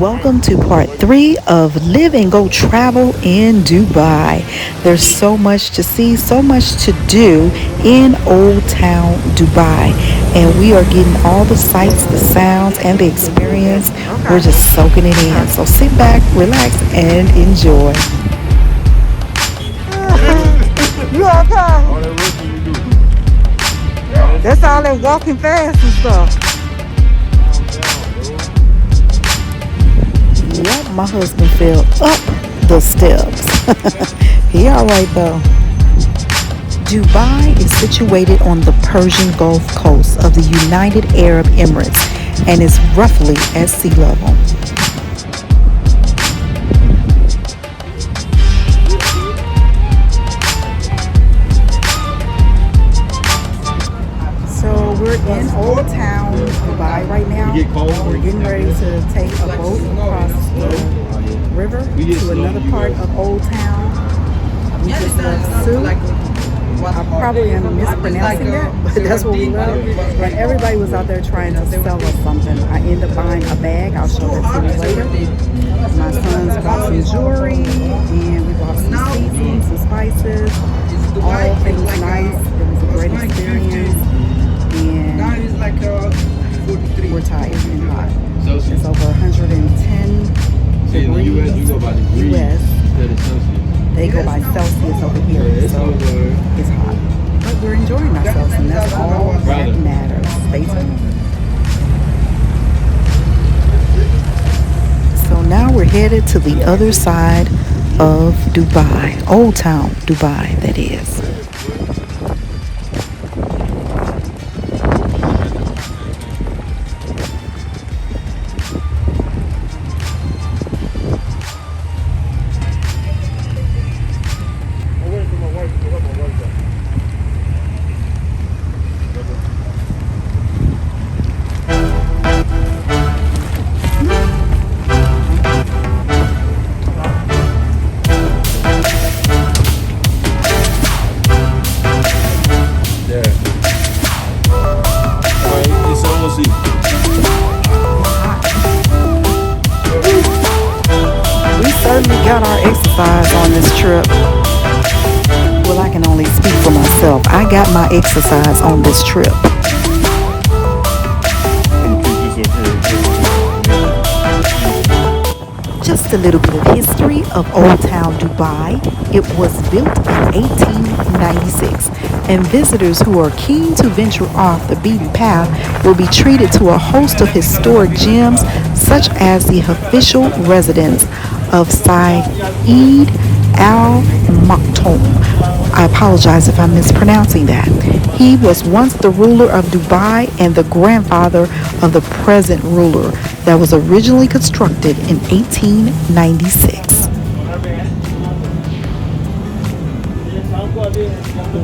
Welcome to part 3 of Live and Go Travel in Dubai. There's so much to see, so much to do in Old Town Dubai. And we are getting all the sights, the sounds, and the experience. We're just soaking it in. So sit back, relax, and enjoy. You okay? That's all that walking fast and stuff. Yep, my husband fell up the steps. He all right though. Dubai is situated on the Persian Gulf coast of the United Arab Emirates and is roughly at sea level. So we're in Old Town Dubai right now. We're getting ready to take a boat across the river to another part of Old Town. We just left Sue. I probably am mispronouncing that, but that's what we left. And everybody was out there trying to sell us something. I ended up buying a bag. I'll show that to you later. My sons bought some jewelry, and we bought some seasonings, some spices, all things nice. It was a great experience, and we're tired and hot. It's over 110 degrees US. They go by Celsius over here, so it's hot. But we're enjoying ourselves, and that's all that matters. Stay tuned. So now we're headed to the other side of Dubai, Old Town Dubai, that is. Got our exercise on this trip. Well, I can only speak for myself. I got my exercise on this trip. Just a little bit of history of Old Town Dubai. It was built in 1896, and visitors who are keen to venture off the beaten path will be treated to a host of historic gems, such as the official residence of Saeed Al Maktoum. I apologize if I'm mispronouncing that. He was once the ruler of Dubai and the grandfather of the present ruler that was originally constructed in 1896.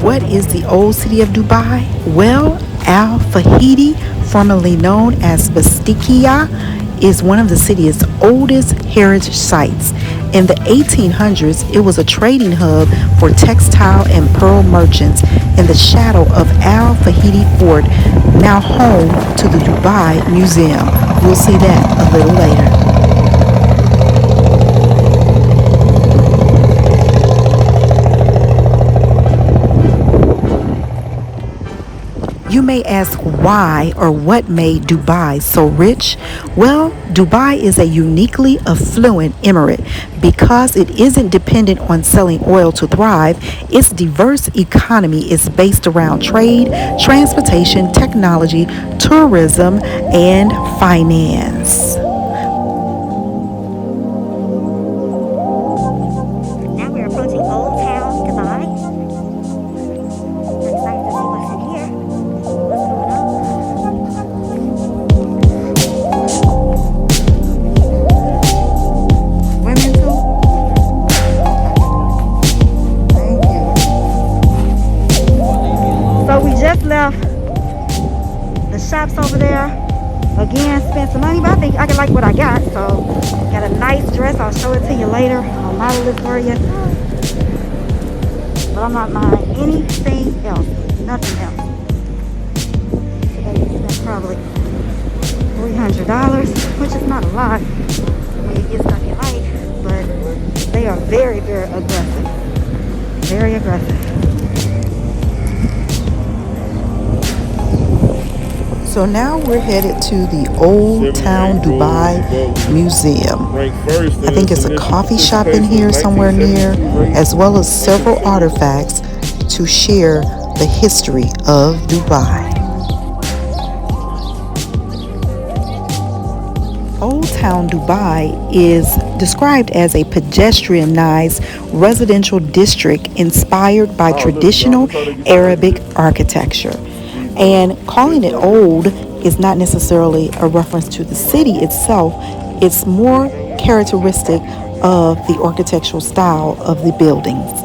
What is the old city of Dubai? Well, Al Fahidi, formerly known as Bastikia, is one of the city's oldest heritage sites. In the 1800s, it was a trading hub for textile and pearl merchants in the shadow of Al Fahidi Fort, now home to the Dubai Museum. We'll see that a little later. You may ask why or what made Dubai so rich? Well, Dubai is a uniquely affluent emirate because it isn't dependent on selling oil to thrive. Its diverse economy is based around trade, transportation, technology, tourism, and finance. like what I got. So got a nice dress. I'll show it to you later. I'll model it for you. But I'm not buying anything else. Nothing else. Today I spent probably $300, which is not a lot when you get stuff you like. But they are very, very aggressive. Very aggressive. So now we're headed to the Old Town Dubai Museum. I think it's a coffee shop in here somewhere near, as well as several artifacts to share the history of Dubai. Old Town Dubai is described as a pedestrianized residential district inspired by traditional Arabic architecture. And calling it old is not necessarily a reference to the city itself, it's more characteristic of the architectural style of the buildings.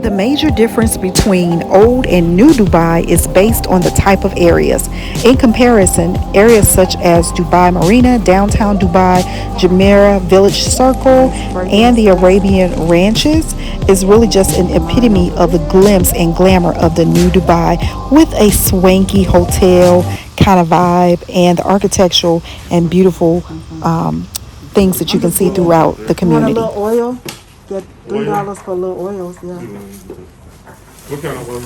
The major difference between old and new Dubai is based on the type of areas. In comparison, areas such as Dubai Marina, downtown Dubai, Jumeirah Village Circle, and the Arabian Ranches is really just an epitome of the glimpse and glamour of the new Dubai with a swanky hotel kind of vibe and the architectural and beautiful things that you can see throughout the community. You want a little oil? Get $3 for little oils, yeah. What kind of oil?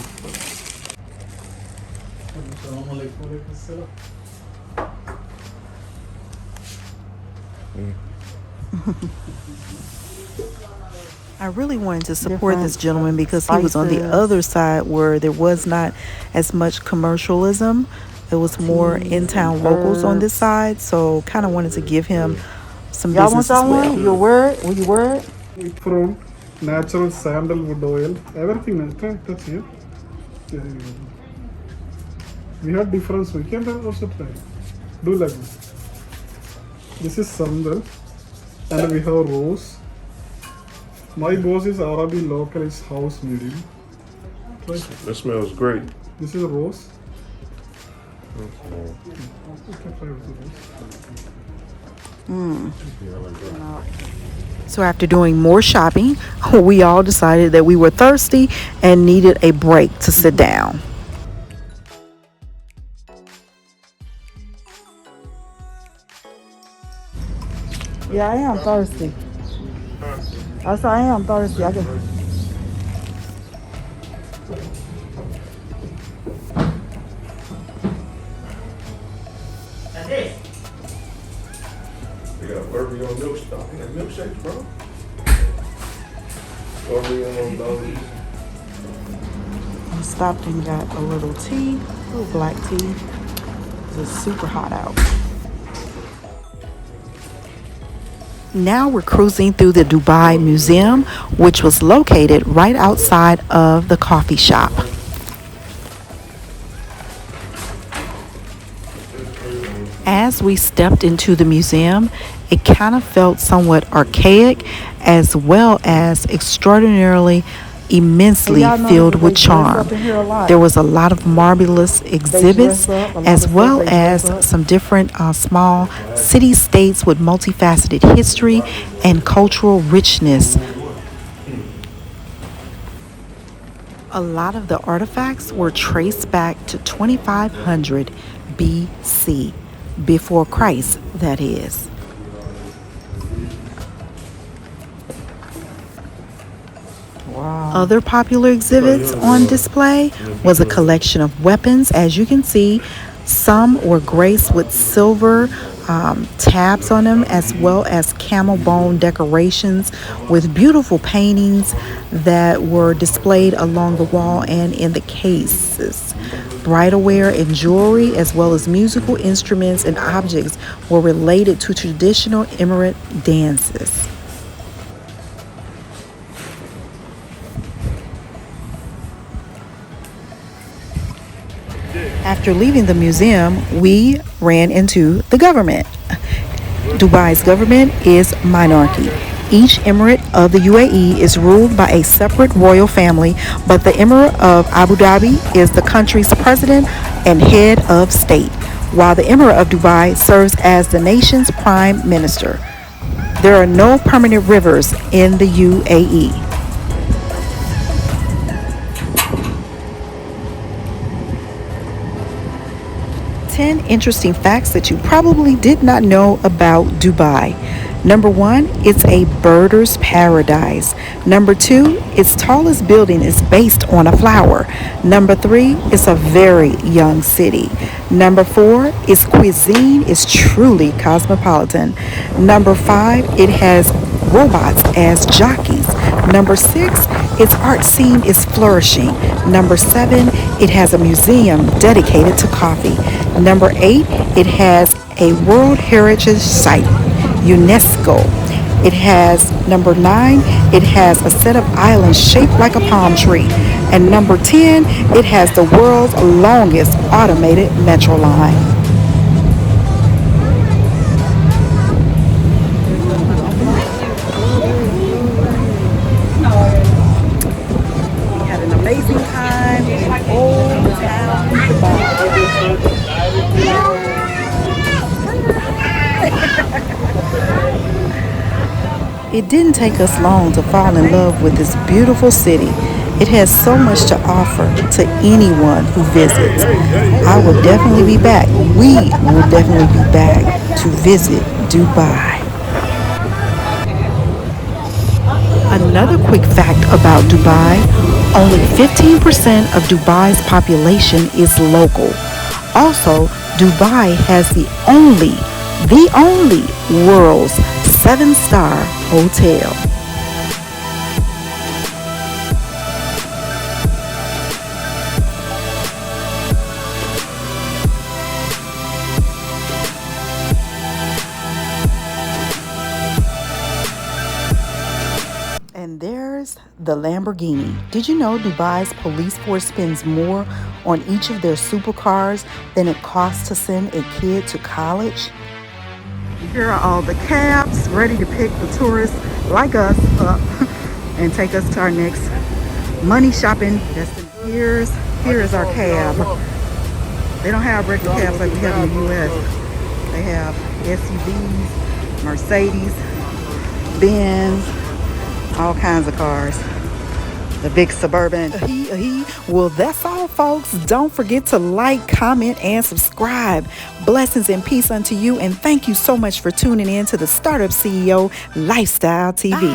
I really wanted to support this gentleman because he was on the other side where there was not as much commercialism. It was more in-town locals on this side, so kind of wanted to give him some business as well. You wear it? Will you wear it? From natural sandalwood oil, everything is that's here. We have difference. We can also try. Do like this. This is sandal, and we have rose. My boss is Arabi local, is house medium. Try. That smells great. This is rose. Okay. You can try with the rose. Yeah, I like that. So after doing more shopping, we all decided that we were thirsty and needed a break to sit down. Yeah, I am thirsty. I said I am thirsty. I can. They got bourbon on milkshake. They got milkshakes, bro. Bourbon on those. I stopped and got a little tea, a little black tea. It's super hot out. Now we're cruising through the Dubai Museum, which was located right outside of the coffee shop. As we stepped into the museum, it kind of felt somewhat archaic as well as extraordinarily immensely filled with charm. There was a lot of marvelous exhibits as well as some different small city-states with multifaceted history and cultural richness. A lot of the artifacts were traced back to 2500 BC, before Christ, that is. Wow. Other popular exhibits on display was a collection of weapons. As you can see, some were graced with silver tabs on them, as well as camel bone decorations with beautiful paintings that were displayed along the wall and in the cases. Bridalware and jewelry, as well as musical instruments and objects, were related to traditional Emirate dances. After leaving the museum, we ran into the government. Dubai's government is monarchy. Each emirate of the UAE is ruled by a separate royal family, but the Emirate of Abu Dhabi is the country's president and head of state. while the Emirate of Dubai serves as the nation's prime minister. There are no permanent rivers in the UAE. 10 interesting facts that you probably did not know about Dubai. Number 1, it's a birder's paradise. Number 2, its tallest building is based on a flower. Number 3, it's a very young city. Number 4, its cuisine is truly cosmopolitan. Number 5, it has robots as jockeys. Number 6, its art scene is flourishing. Number 7, it has a museum dedicated to coffee. Number 8, it has a World Heritage Site, UNESCO. It has, number 9, it has a set of islands shaped like a palm tree. And number 10, it has the world's longest automated metro line. We had an amazing time in Old Town Dubai. It didn't take us long to fall in love with this beautiful city. It has so much to offer to anyone who visits. I will definitely be back. We will definitely be back to visit Dubai. Another quick fact about Dubai, only 15% of Dubai's population is local. Also, Dubai has the only world's 7-star hotel. And there's the Lamborghini. Did you know Dubai's police force spends more on each of their supercars than it costs to send a kid to college? Here are all the cabs ready to pick the tourists like us up and take us to our next money shopping destination. Here is our cab. They don't have regular cabs like we have in the US. They have SUVs, Mercedes, Benz, all kinds of cars. The big Suburban. Well, that's all, folks. Don't forget to like, comment, and subscribe. Blessings and peace unto you, and thank you so much for tuning in to the Startup CEO Lifestyle TV. Bye.